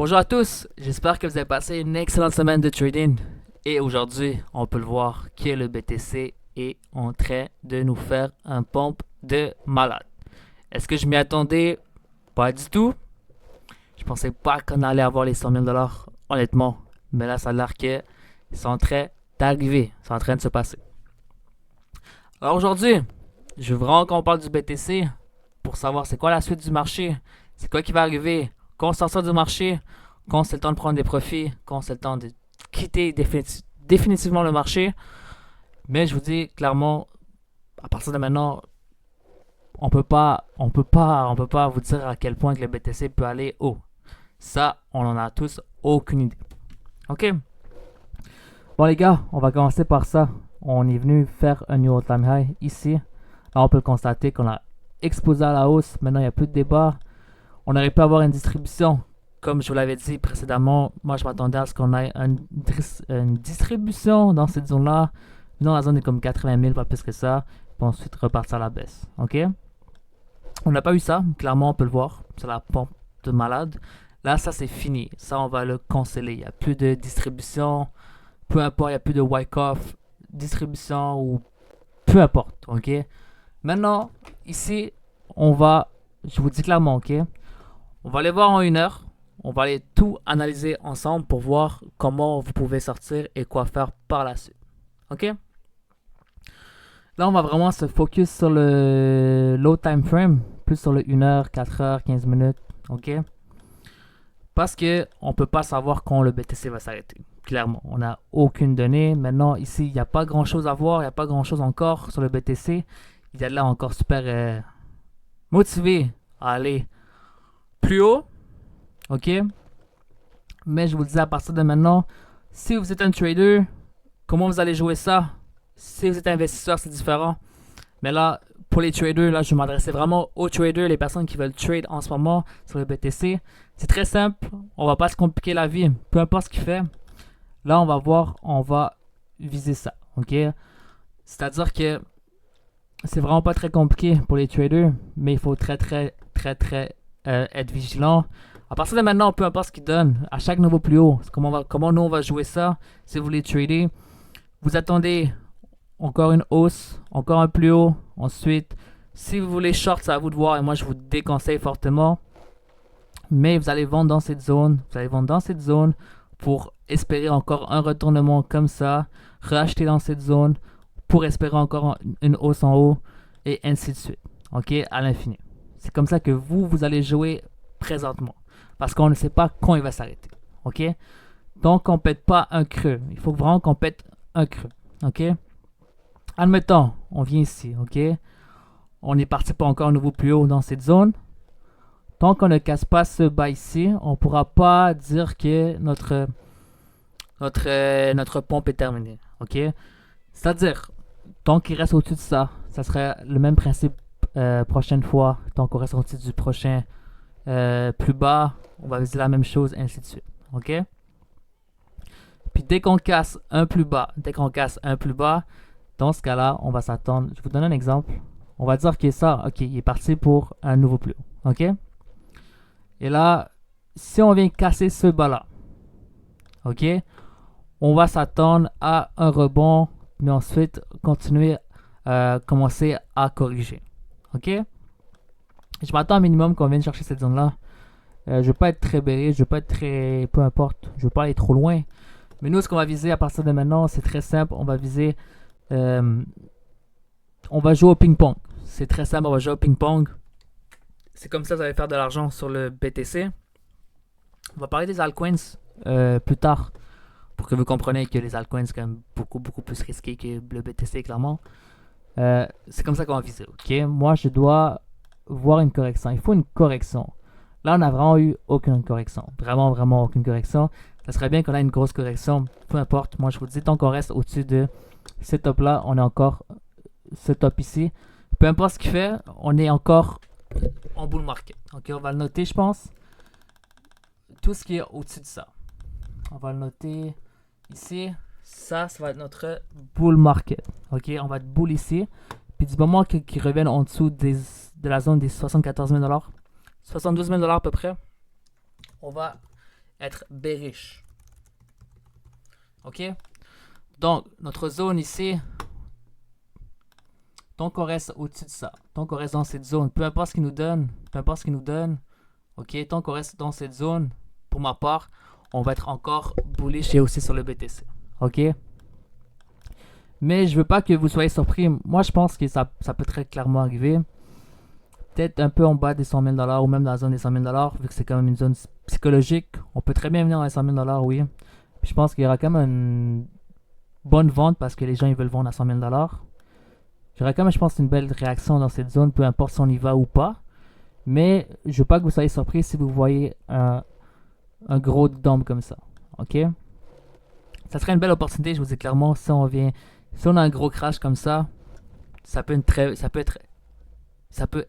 Bonjour à tous, j'espère que vous avez passé une excellente semaine de trading. Et aujourd'hui, on peut le voir que le BTC est en train de nous faire un pump de malade. Est-ce que je m'y attendais? Pas du tout. Je pensais pas qu'on allait avoir les 100 000 dollars, honnêtement. Mais là, ça a l'air que c'est en train d'arriver, c'est en train de se passer. Alors aujourd'hui, je veux vraiment qu'on parle du BTC pour savoir c'est quoi la suite du marché, c'est quoi qui va arriver quand on sort du marché, quand c'est le temps de prendre des profits, quand c'est le temps de quitter définitivement le marché. Mais je vous dis clairement, à partir de maintenant, on peut pas vous dire à quel point que le BTC peut aller haut. Ça, on en a tous aucune idée. Ok. Bon les gars, on va commencer par ça. On est venu faire un new all-time high ici. Là, on peut le constater qu'on a explosé à la hausse. Maintenant, il n'y a plus de débat. On aurait pu avoir une distribution. Comme je vous l'avais dit précédemment, moi je m'attendais à ce qu'on ait une distribution dans cette zone-là. Dans la zone est comme 80 000, pas plus que ça. Puis ensuite repartir à la baisse. Ok? On n'a pas eu ça. Clairement, on peut le voir. C'est la pompe de malade. Là, ça c'est fini. Ça, on va le canceller. Il n'y a plus de distribution. Peu importe, il n'y a plus de wipe-off, distribution ou peu importe. Ok? Maintenant, ici, je vous dis clairement, ok? On va aller voir en 1 heure. On va aller tout analyser ensemble pour voir comment vous pouvez sortir et quoi faire par la suite. Ok? Là, on va vraiment se focus sur le low time frame, plus sur le 1 heure, 4 heures, 15 minutes. Ok? Parce que on peut pas savoir quand le BTC va s'arrêter. Clairement, on n'a aucune donnée. Maintenant, ici, il n'y a pas grand chose à voir, il n'y a pas grand chose encore sur le BTC. Il est là encore super motivé à aller plus haut. Ok? Mais je vous le dis à partir de maintenant, si vous êtes un trader, comment vous allez jouer ça? Si vous êtes investisseur, c'est différent. Mais là, pour les traders, là, je m'adressais vraiment aux traders, les personnes qui veulent trade en ce moment sur le BTC. C'est très simple, on va pas se compliquer la vie, peu importe ce qu'il fait. Là, on va voir, on va viser ça, ok? C'est-à-dire que c'est vraiment pas très compliqué pour les traders, mais il faut très être vigilant. À partir de maintenant, peu importe ce qu'ils donnent, à chaque niveau plus haut, comment nous on va jouer ça. Si vous voulez trader, vous attendez encore une hausse, encore un plus haut. Ensuite, si vous voulez short, c'est à vous de voir et moi je vous déconseille fortement. Mais vous allez vendre dans cette zone, pour espérer encore un retournement comme ça, racheter dans cette zone pour espérer encore une hausse en haut et ainsi de suite. Ok, à l'infini. C'est comme ça que vous allez jouer présentement. Parce qu'on ne sait pas quand il va s'arrêter. Ok? Donc, on ne pète pas un creux. Il faut vraiment qu'on pète un creux. Ok? Admettons, on vient ici. Ok? On est parti pour encore un nouveau plus haut dans cette zone. Tant qu'on ne casse pas ce bas ici, on ne pourra pas dire que notre pompe est terminée. Ok? C'est-à-dire, tant qu'il reste au-dessus de ça, ça serait le même principe prochaine fois. Tant qu'on reste au-dessus du prochain plus bas, on va viser la même chose, ainsi de suite. Ok? Puis dès qu'on casse un plus bas, dans ce cas-là, on va s'attendre. Je vous donne un exemple. On va dire que ça, ok, il est parti pour un nouveau plus haut. Ok? Et là, si on vient casser ce bas-là, ok, on va s'attendre à un rebond, mais ensuite continuer commencer à corriger. Ok? Je m'attends un minimum qu'on vienne chercher cette zone-là. Je ne veux pas être très bearish, je veux pas être très... Peu importe, je veux pas aller trop loin. Mais nous, ce qu'on va viser à partir de maintenant, c'est très simple. On va viser... on va jouer au ping-pong. C'est très simple, on va jouer au ping-pong. C'est comme ça que vous allez faire de l'argent sur le BTC. On va parler des altcoins plus tard. Pour que vous compreniez que les altcoins, c'est quand même beaucoup plus risqué que le BTC, clairement. C'est comme ça qu'on va viser. Ok? Moi, je dois voir une correction. Il faut une correction. Là, on n'a vraiment eu aucune correction. Vraiment aucune correction. Ça serait bien qu'on ait une grosse correction. Peu importe. Moi, je vous dis, tant qu'on reste au-dessus de ce top-là, on est encore ce top ici. Peu importe ce qu'il fait, on est encore en bull market. Ok, on va le noter, je pense. Tout ce qui est au-dessus de ça. On va le noter ici. Ça va être notre bull market. Ok, on va être bull ici. Puis du moment qu'ils reviennent en dessous de la zone des 74 000 $, 72 000 à peu près, on va être bearish. Ok? Donc, notre zone ici, tant qu'on reste au-dessus de ça, tant qu'on reste dans cette zone, peu importe ce qu'il nous donne, ok, tant qu'on reste dans cette zone, pour ma part, on va être encore bullish et aussi sur le BTC. Ok? Mais je veux pas que vous soyez surpris. Moi, je pense que ça peut très clairement arriver. Peut-être un peu en bas des 100 000 $ ou même dans la zone des 100 000 $, vu que c'est quand même une zone psychologique. On peut très bien venir dans les 100 000 $, oui. Puis je pense qu'il y aura quand même une bonne vente parce que les gens ils veulent vendre à 100 000 $. J'aurai quand même, je pense, une belle réaction dans cette zone, peu importe si on y va ou pas. Mais je veux pas que vous soyez surpris si vous voyez un gros dump comme ça. Ok? Ça serait une belle opportunité, je vous dis clairement, si on a un gros crash comme ça, ça peut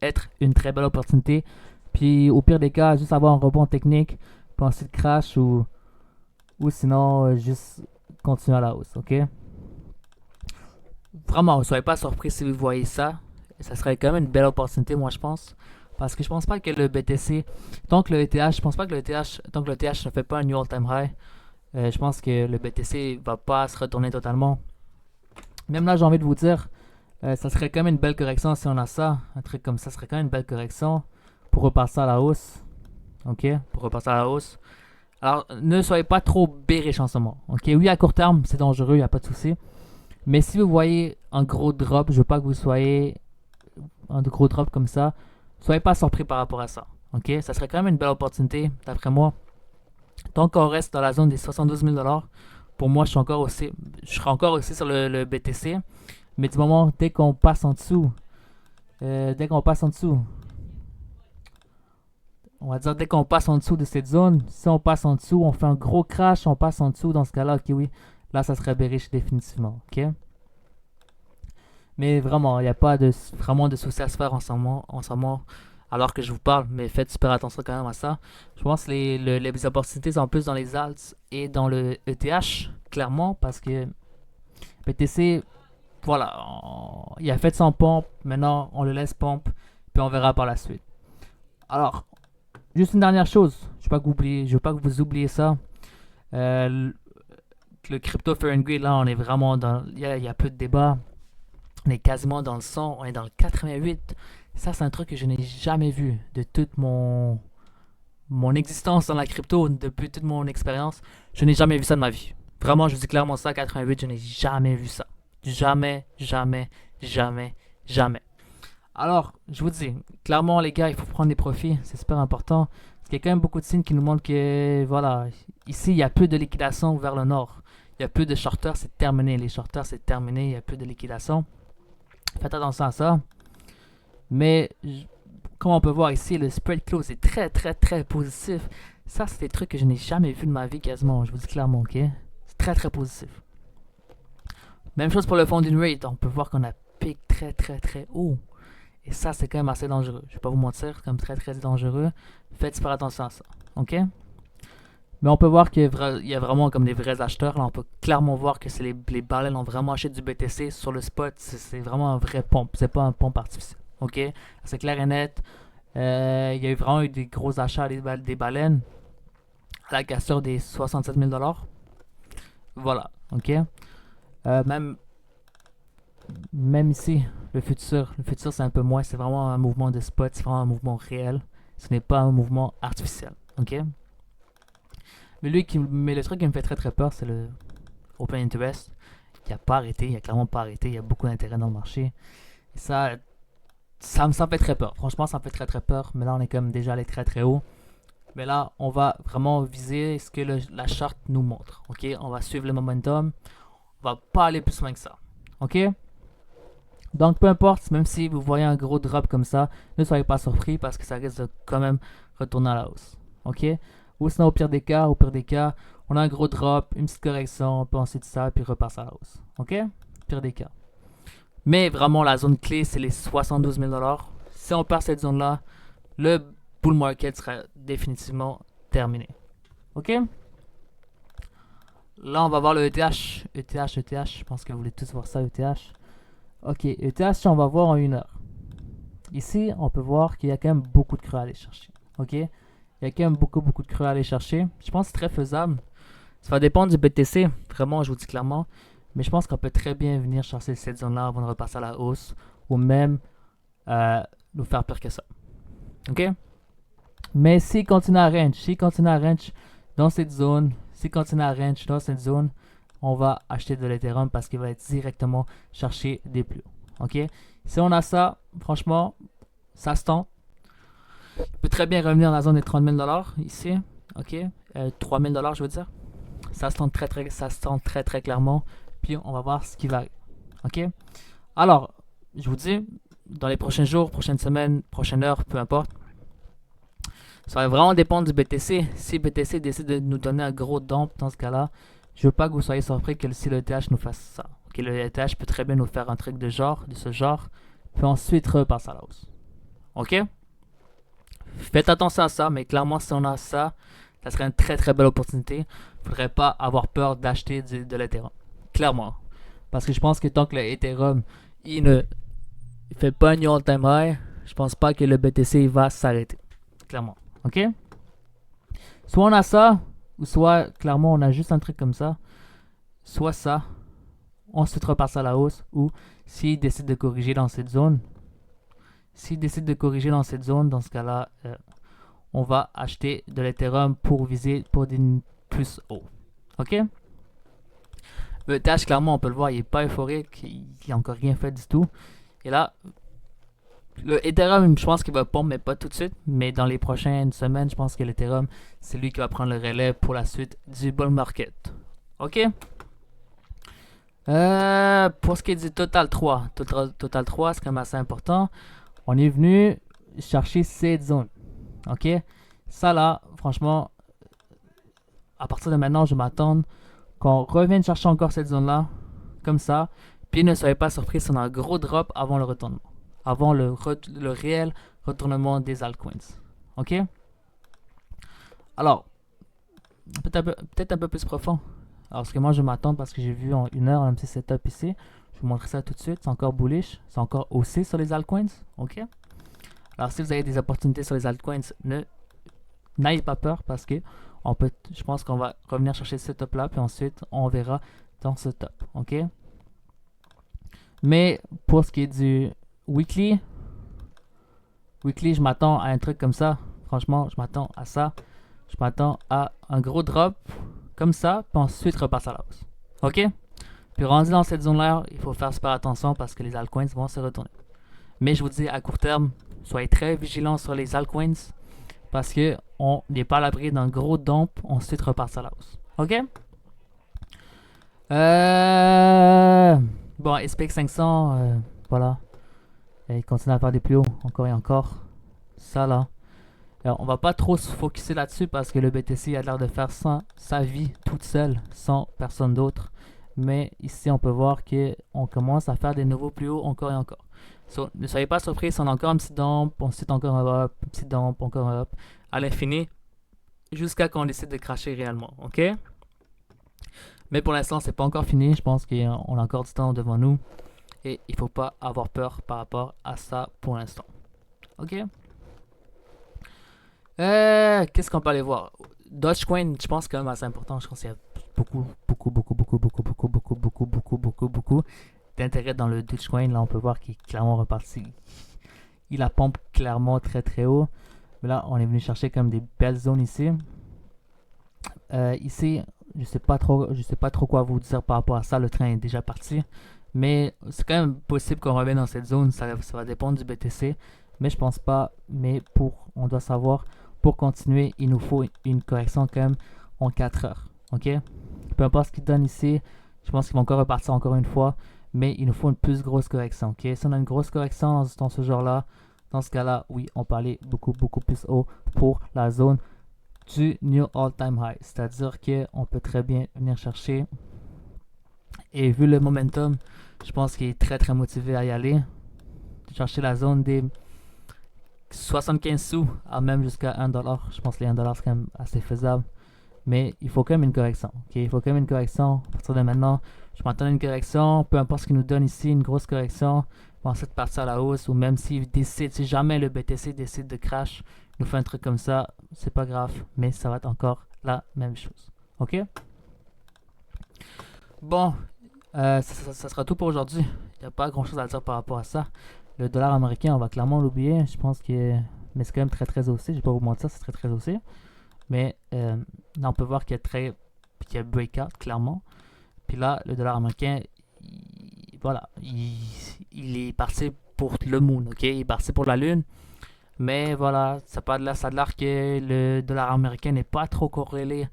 être une très belle opportunité. Puis au pire des cas, juste avoir un rebond technique, puis ensuite crash ou sinon juste continuer à la hausse, ok? Vraiment, ne soyez pas surpris si vous voyez ça. Ça serait quand même une belle opportunité, moi je pense. Parce que je pense pas que le BTC, tant que le ETH ne fait pas un new all-time high, je pense que le BTC va pas se retourner totalement. Même là, j'ai envie de vous dire, ça serait quand même une belle correction si on a ça. Un truc comme ça serait quand même une belle correction pour repasser à la hausse. Ok? Pour repasser à la hausse. Alors, ne soyez pas trop bearish en ce moment. Ok? Oui, à court terme, c'est dangereux, il n'y a pas de souci. Mais si vous voyez un gros drop, je veux pas que vous soyez un gros drop comme ça. Soyez pas surpris par rapport à ça. Ok? Ça serait quand même une belle opportunité, d'après moi. Tant qu'on reste dans la zone des 72 000 $, pour moi, je serai encore aussi sur le BTC. Mais du moment, dès qu'on passe en dessous, on va dire dès qu'on passe en dessous de cette zone, si on passe en dessous, on fait un gros crash, on passe en dessous, dans ce cas-là, ok, oui, là, ça serait bearish définitivement, ok? Mais vraiment, il n'y a pas vraiment de soucis à se faire en ce moment, alors que je vous parle, mais faites super attention quand même à ça. Je pense que les opportunités sont plus dans les alts et dans le ETH, clairement, parce que BTC, voilà, il a fait son pompe, maintenant on le laisse pompe, puis on verra par la suite. Alors, juste une dernière chose, je veux pas que vous oubliez ça. Le crypto fair and greed, là, on est vraiment dans, il y a peu de débat. On est quasiment dans le 100, on est dans le 88. Ça, c'est un truc que je n'ai jamais vu de toute mon existence dans la crypto, depuis toute mon expérience. Je n'ai jamais vu ça de ma vie. Vraiment, je vous dis clairement ça, 88, je n'ai jamais vu ça. Jamais, jamais, jamais, jamais. Alors, je vous dis, clairement, les gars, il faut prendre des profits, c'est super important. Parce qu'il y a quand même beaucoup de signes qui nous montrent que, voilà, ici, il y a peu de liquidation vers le nord. Il y a peu de shorters, c'est terminé. Les shorters, c'est terminé, il y a peu de liquidation. Faites attention à ça. Mais, comme on peut voir ici, le spread close est très, très, très positif. Ça, c'est des trucs que je n'ai jamais vu de ma vie quasiment, je vous dis clairement, ok? C'est très, très positif. Même chose pour le funding rate, on peut voir qu'on a piqué très, très, très haut. Et ça, c'est quand même assez dangereux. Je vais pas vous mentir, c'est quand même très, très dangereux. Faites super attention à ça, ok? Mais on peut voir qu'il y a vraiment comme des vrais acheteurs. Là, on peut clairement voir que c'est les baleines ont vraiment acheté du BTC sur le spot. C'est vraiment un vrai pompe. C'est pas un pompe artificiel. Ok? C'est clair et net. Il y a eu vraiment des gros achats des baleines à la cassure des 67 000 $. Voilà. Ok? Même ici, le futur c'est un peu moins. C'est vraiment un mouvement de spot. C'est vraiment un mouvement réel. Ce n'est pas un mouvement artificiel. Ok? Mais le truc qui me fait très très peur, c'est le Open Interest. Il a pas arrêté, il a clairement pas arrêté. Il y a beaucoup d'intérêt dans le marché. Et ça me fait très peur. Franchement, ça me fait très très peur. Mais là, on est quand même déjà allé très très haut. Mais là, on va vraiment viser ce que la charte nous montre. Ok, on va suivre le momentum. On va pas aller plus loin que ça. Ok. Donc, peu importe, même si vous voyez un gros drop comme ça, ne soyez pas surpris parce que ça risque de quand même retourner à la hausse. Ok. Ou sinon, au pire des cas, on a un gros drop, une petite correction, on peut ensuite ça, puis repasse à la hausse. Ok? Pire des cas. Mais vraiment, la zone clé, c'est les 72 000 $. Si on perd cette zone-là, le bull market sera définitivement terminé. Ok? Là, on va voir le ETH. ETH. Je pense que vous voulez tous voir ça, ETH. Ok, ETH, on va voir en 1 heure. Ici, on peut voir qu'il y a quand même beaucoup de creux à aller chercher. Ok? Il Il y a quand même beaucoup de creux à aller chercher. Je pense que c'est très faisable. Ça va dépendre du BTC, vraiment, je vous dis clairement. Mais je pense qu'on peut très bien venir chercher cette zone-là avant de repasser à la hausse. Ou même nous faire pire que ça. OK? Mais s'il continue à range dans cette zone, on va acheter de l'Ethereum parce qu'il va être directement chercher des plus hauts. OK? Si on a ça, franchement, ça se tente. Il peut très bien revenir dans la zone des 30 000 $ ici. OK? 3 000 $ je veux dire. Ça se tente très clairement. Puis on va voir ce qui va arriver. OK? Alors, je vous dis, dans les prochains jours, prochaines semaines, prochaines heures, peu importe, ça va vraiment dépendre du BTC. Si BTC décide de nous donner un gros dump dans ce cas-là, je veux pas que vous soyez surpris que si le ETH nous fasse ça. Ok, le ETH peut très bien nous faire un truc de ce genre, puis ensuite repasser à la hausse. Ok? Faites attention à ça, mais clairement si on a ça, ça serait une très belle opportunité. Il ne faudrait pas avoir peur d'acheter de l'Ethereum. Clairement. Parce que je pense que tant que l'Ethereum il ne fait pas un new all-time high, je pense pas que le BTC va s'arrêter. Clairement. Ok? Soit on a ça, ou soit clairement on a juste un truc comme ça. Soit ça, ensuite repasser à la hausse, ou s'il décide de corriger dans cette zone, dans ce cas-là, on va acheter de l'Ethereum pour viser pour des plus haut. Ok? Le ETH, clairement, on peut le voir, il n'est pas euphorique, il n'a encore rien fait du tout. Et là, le Ethereum, je pense qu'il va pomper, mais pas tout de suite. Mais dans les prochaines semaines, je pense que l'Ethereum, c'est lui qui va prendre le relais pour la suite du bull market. Ok? Pour ce qui est du Total 3, Total 3, c'est quand même assez important. On est venu chercher cette zone. Ok? Ça là, franchement, à partir de maintenant, je m'attends qu'on revienne chercher encore cette zone-là, comme ça. Puis ne soyez pas surpris si on a un gros drop avant le retournement. Avant le réel retournement des altcoins. Ok? Alors, peut-être un peu plus profond. Alors, ce que moi je m'attends parce que j'ai vu en une heure un petit setup ici. Je vous montrer ça tout de suite. C'est encore bullish. C'est encore haussé sur les altcoins. Ok? Alors, si vous avez des opportunités sur les altcoins, n'ayez pas peur parce que je pense qu'on va revenir chercher ce setup là. Puis ensuite, on verra dans ce top. Ok? Mais pour ce qui est du weekly, je m'attends à un truc comme ça. Franchement, je m'attends à ça. Je m'attends à un gros drop comme ça, puis ensuite repasser à la hausse. Ok? Puis rendu dans cette zone-là, il faut faire super attention parce que les altcoins vont se retourner. Mais je vous dis, à court terme, soyez très vigilants sur les altcoins parce qu'on n'est pas à l'abri d'un gros dump, ensuite repasser à la hausse. Ok? Bon, SPX 500, voilà. Et il continue à faire des plus hauts, encore et encore. Ça là. Alors, on va pas trop se focuser là-dessus parce que le BTC a l'air de faire sa vie toute seule, sans personne d'autre. Mais ici, on peut voir qu'on commence à faire des nouveaux plus hauts encore et encore. So, ne soyez pas surpris si on a encore un petit dump, ensuite encore un up, un petit dump, encore un up, à l'infini, jusqu'à qu'on décide de cracher réellement. Ok? Mais pour l'instant, c'est pas encore fini. Je pense qu'on a encore du temps devant nous. Et il ne faut pas avoir peur par rapport à ça pour l'instant. Ok? Qu'est-ce qu'on peut aller voir? Dogecoin, je pense quand même assez important. Je pense qu'il y a beaucoup d'intérêt dans le Dogecoin. Là, on peut voir qu'il est clairement reparti. Il a pompe clairement très haut. Mais là, on est venu chercher comme des belles zones ici. Ici, je sais pas trop quoi vous dire par rapport à ça. Le train est déjà parti. Mais c'est quand même possible qu'on revienne dans cette zone. Ça va dépendre du BTC. Mais je pense pas. Mais on doit savoir, pour continuer, il nous faut une correction quand même en 4 heures. Ok? Peu importe ce qu'il donne ici, je pense qu'il va encore repartir encore une fois. Mais il nous faut une plus grosse correction. Ok? Si on a une grosse correction dans ce genre-là, dans ce cas-là, oui, on peut aller beaucoup plus haut pour la zone du New All-Time High. C'est-à-dire qu'on peut très bien venir chercher. Et vu le momentum, je pense qu'il est très motivé à y aller. Chercher la zone des 75 sous à même jusqu'à $1. Je pense que les $1 c'est quand même assez faisable. Mais il faut quand même une correction. Ok, il faut quand même une correction. À partir de maintenant, je m'attends à une correction. Peu importe ce qu'il nous donne ici, une grosse correction. On va essayer de partir à la hausse. Ou même s'il décide, si jamais le BTC décide de crash, il nous fait un truc comme ça, c'est pas grave. Mais ça va être encore la même chose. Ok? Bon, ça sera tout pour aujourd'hui. Il n'y a pas grand chose à dire par rapport à ça. Le dollar américain, on va clairement l'oublier. Je pense que. Mais c'est quand même très très haussé. Je vais pas vous mentir, c'est très très haussé. Mais là, on peut voir qu'il y a breakout, clairement. Puis là, le dollar américain, voilà, il est parti pour le moon, ok? Il est parti pour la lune. Mais voilà, ça a l'air que le dollar américain n'est pas trop corrélé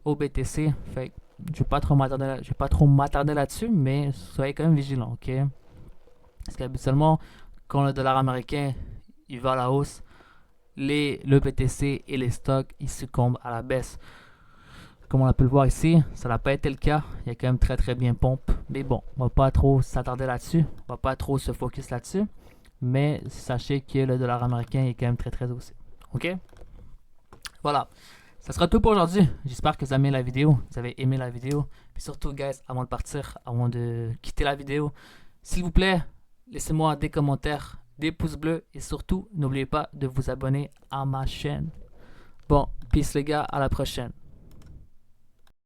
au BTC. Fait que je vais pas trop m'attarder là-dessus, mais soyez quand même vigilants, ok? Parce qu'habituellement, quand le dollar américain il va à la hausse, le BTC et les stocks ils succombent à la baisse. Comme on a pu le voir ici, ça n'a pas été le cas. Il y a quand même très très bien pompe. Mais bon, on va pas trop s'attarder là-dessus. On va pas trop se focus là-dessus. Mais sachez que le dollar américain est quand même très très haussé. Ok? Voilà. Ça sera tout pour aujourd'hui. J'espère que vous avez aimé la vidéo. Vous avez aimé la vidéo. Puis surtout, guys, avant de partir, avant de quitter la vidéo, s'il vous plaît, laissez-moi des commentaires, des pouces bleus. Et surtout, n'oubliez pas de vous abonner à ma chaîne. Bon, peace les gars, à la prochaine.